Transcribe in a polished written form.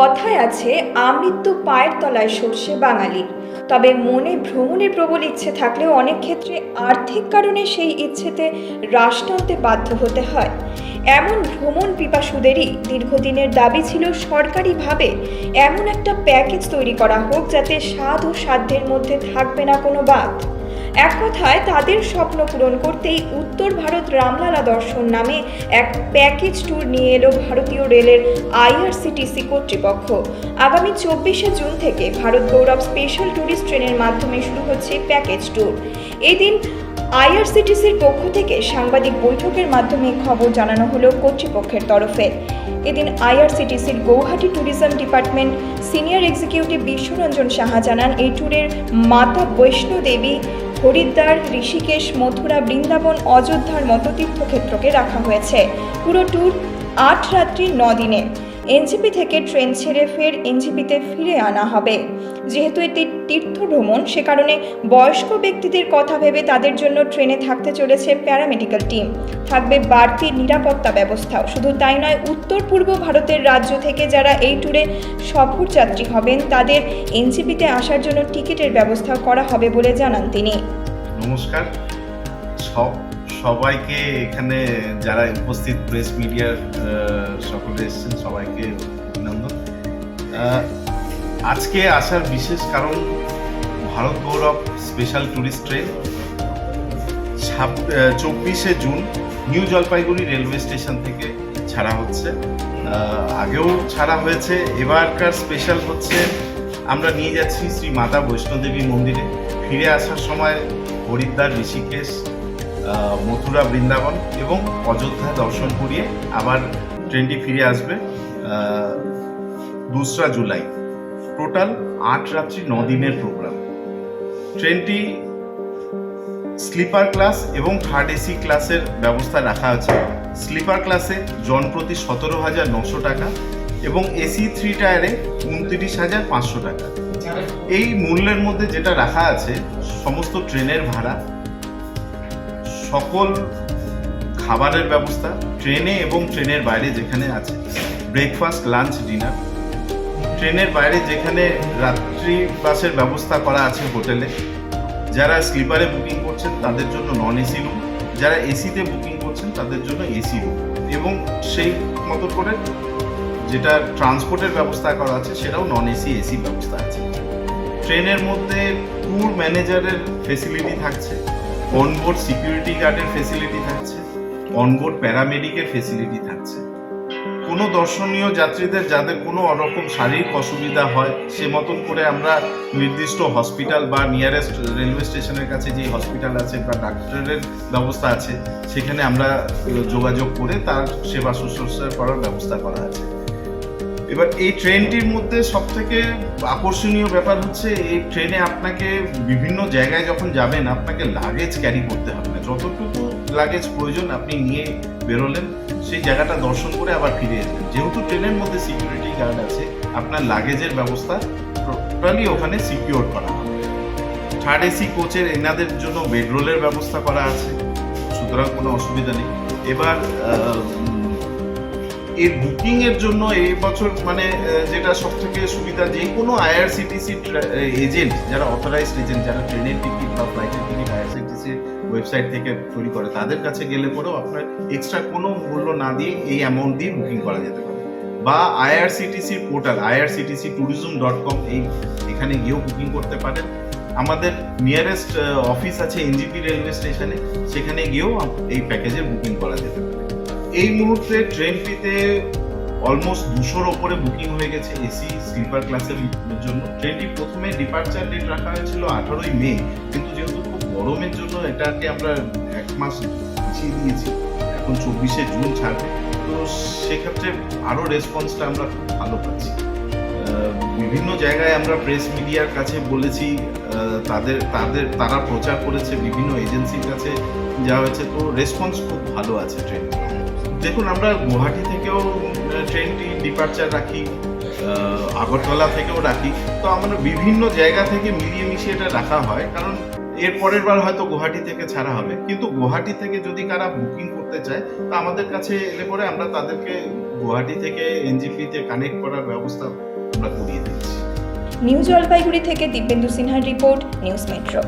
কথায় আছে আমৃত্যু পায়ের তলায় সর্ষে বাঙালির। তবে মনে ভ্রমণের প্রবল ইচ্ছে থাকলেও অনেক ক্ষেত্রে আর্থিক কারণে সেই ইচ্ছেতে হ্রাস টানতে বাধ্য হতে হয়। এমন ভ্রমণ পিপাসুদেরই দীর্ঘদিনের দাবি ছিল সরকারিভাবে এমন একটা প্যাকেজ তৈরি করা হোক যাতে স্বাদ ও সাধ্যের মধ্যে থাকবে না কোনো বাদ। এক কথায় তাদের স্বপ্ন পূরণ করতেই উত্তর ভারত রামলালা দর্শন নামে এক প্যাকেজ ট্যুর নিয়ে এলো ভারতীয় রেলের আইআরসিটিসি কর্তৃপক্ষ। আগামী 24শে জুন থেকে ভারত গৌরব স্পেশাল ট্যুরিস্ট ট্রেনের মাধ্যমে শুরু হচ্ছে প্যাকেজ ট্যুর। এদিন আইআরসিটিসির পক্ষ থেকে সাংবাদিক বৈঠকের মাধ্যমে খবর জানানো হলো কর্তৃপক্ষের তরফে। এদিন আইআরসিটিসির Guwahati tourism department senior executive Biswaranjan Saha জানান, এই ট্যুরের মাতা বৈষ্ণো দেবী, হরিদ্বার, ঋষিকেশ, মথুরা, বৃন্দাবন, অযোধ্যার মতো তীর্থক্ষেত্রকে রাখা হয়েছে। পুরো ট্যুর 8 রাত্রি 9 দিনে। এনজিপি থেকে ট্রেন ছেড়ে ফের এনজিপিতে ফিরে আনা হবে। যেহেতু এটি তীর্থ ভ্রমণ, সে কারণে বয়স্ক ব্যক্তিদের কথা ভেবে তাদের জন্য ট্রেনে থাকতে চলেছে প্যারামেডিক্যাল টিম, থাকবে বাড়তি নিরাপত্তা ব্যবস্থাও। শুধু তাই নয়, উত্তর পূর্ব ভারতের রাজ্য থেকে যারা এই ট্যুরে সফরযাত্রী হবেন তাদের এনজিপিতে আসার জন্য টিকিটের ব্যবস্থা করা হবে বলে জানান তিনি। নমস্কার সবাইকে, এখানে যারা উপস্থিত প্রেস মিডিয়ার সকলে এসেছেন সবাইকে অভিনন্দন। আজকে আসার বিশেষ কারণ, Bharat Gaurav special tourist train 24শে June New Jalpaiguri railway station থেকে ছাড়া হচ্ছে। আগেও ছাড়া হয়েছে, এবারকার স্পেশাল হচ্ছে আমরা নিয়ে যাচ্ছি শ্রী মাতা বৈষ্ণোদেবী মন্দিরে। ফিরে আসার সময় হরিদ্বার, ঋষিকেশ, মথুরা, বৃন্দাবন এবং অযোধ্যা দর্শন করিয়ে আবার ট্রেনটি ফিরে আসবে 2রা জুলাই। টোটাল 8 রাত্রি 9 দিনের প্রোগ্রাম। ট্রেনটি স্লিপার ক্লাস এবং থার্ড এসি ক্লাসের ব্যবস্থা রাখা আছে। স্লিপার ক্লাসে জনপ্রতি 17,900 টাকা এবং এসি 3 টায়ারে 29,500 টাকা। এই মূল্যের মধ্যে যেটা রাখা আছে সমস্ত ট্রেনের ভাড়া, সকল খাবারের ব্যবস্থা ট্রেনে এবং ট্রেনের বাইরে যেখানে আছে, ব্রেকফাস্ট, লাঞ্চ, ডিনার। ট্রেনের বাইরে যেখানে রাত্রি বাসের ব্যবস্থা করা আছে হোটেলে। যারা স্লিপারে বুকিং করছেন তাদের জন্য নন এসি রুম, যারা এসিতে বুকিং করছেন তাদের জন্য এসি রুম, এবং সেই মতো করে যেটা ট্রান্সপোর্টের ব্যবস্থা করা আছে সেটাও নন এসি এসি ব্যবস্থা আছে। ট্রেনের মধ্যে ট্যুর ম্যানেজারের ফেসিলিটি থাকছে, অনবোর্ড সিকিউরিটি গার্ডের ফেসিলিটি থাকছে, অনবোর্ড প্যারামেডিকের ফেসিলিটি থাকছে। কোনো দর্শনীয় যাত্রীদের যাদের কোনো রকম শারীরিক অসুবিধা হয়, সে মতন করে আমরা নির্দিষ্ট হসপিটাল বা নিয়ারেস্ট রেলওয়ে স্টেশনের কাছে যে হসপিটাল আছে বা ডাক্তারের ব্যবস্থা আছে, সেখানে আমরা যোগাযোগ করে তার সেবা শুশ্রূষা করার ব্যবস্থা করা আছে। এবার এই ট্রেনটির মধ্যে সবথেকে আকর্ষণীয় ব্যাপার হচ্ছে, এই ট্রেনে আপনাকে বিভিন্ন জায়গায় যখন যাবেন আপনাকে লাগেজ ক্যারি করতে হবে না। যতটুকু লাগেজ প্রয়োজন আপনি নিয়ে বেরোলেন, সেই জায়গাটা দর্শন করে আবার ফিরে এলেন। যেহেতু ট্রেনের মধ্যে সিকিউরিটি গার্ড আছে, আপনার লাগেজের ব্যবস্থা টোটালি ওখানে সিকিউর করা হবে। থার্ড এসি কোচের এনাদের জন্য বেডরোলের ব্যবস্থা করা আছে, সুতরাং কোনো অসুবিধা নেই। এবার এর বুকিং এর জন্য এই বছর যেটা সব থেকে সুবিধা, যে কোনো আইআরসিটিসি এজেন্ট, যারা অথরাইজড এজেন্ট, যারা ট্রেনের টিকিট বা ফ্লাইটের টিকিট আইআরসিটিসির ওয়েবসাইট থেকে তৈরি করে, তাদের কাছে গেলে পরেও আপনার এক্সট্রা কোনো মূল্য না দিয়ে এই অ্যামাউন্ট দিয়ে বুকিং করা যেতে পারে। বা আইআরসিটিসির পোর্টাল irctctourism.com, এখানে গিয়েও বুকিং করতে পারেন। আমাদের নিয়ারেস্ট অফিস আছে এনজিপি রেলওয়ে স্টেশনে, সেখানে গিয়েও এই প্যাকেজের বুকিং করা যেতে পারে। এই মুহূর্তে ট্রেনটিতে অলমোস্ট 200-র ওপরে বুকিং হয়ে গেছে এসি স্লিপার ক্লাসের জন্য। ট্রেনটি প্রথমে ডিপার্চার ডেট রাখা হয়েছিল 18ই মে, কিন্তু যেহেতু খুব গরমের জন্য এটাকে আমরা 1 মাস পিছিয়ে দিয়েছি। এখন 24শে জুন ছাড়বে, তো সেক্ষেত্রে আরও রেসপন্সটা আমরা খুব ভালো পাচ্ছি। বিভিন্ন জায়গায় আমরা প্রেস মিডিয়ার কাছে বলেছি, তারা প্রচার করেছে, বিভিন্ন এজেন্সির কাছে যাওয়া হয়েছে, তো রেসপন্স খুব ভালো আছে ট্রেন। দেখুন, আমরা গুয়াহাটি থেকেও ট্রেনটি ডিপার্চার রাখি, আগরতলা থেকেও রাখি, তো আমরা বিভিন্ন জায়গা থেকে মিলিয়ে মিশিয়ে এটা রাখা হয়। কারণ এর পরের বার হয়তো গুয়াহাটি থেকে ছাড়া হবে, কিন্তু গুয়াহাটি থেকে যদি কারা বুকিং করতে চায় তা আমাদের কাছে এলে পরে আমরা তাদেরকে গুয়াহাটি থেকে এনজিপিতে কানেক্ট করার ব্যবস্থা আমরা করিয়ে দিচ্ছি। নিউ জলপাইগুড়ি থেকে দিব্যেন্দু সিনহার রিপোর্ট, নিউজ মেট্রো।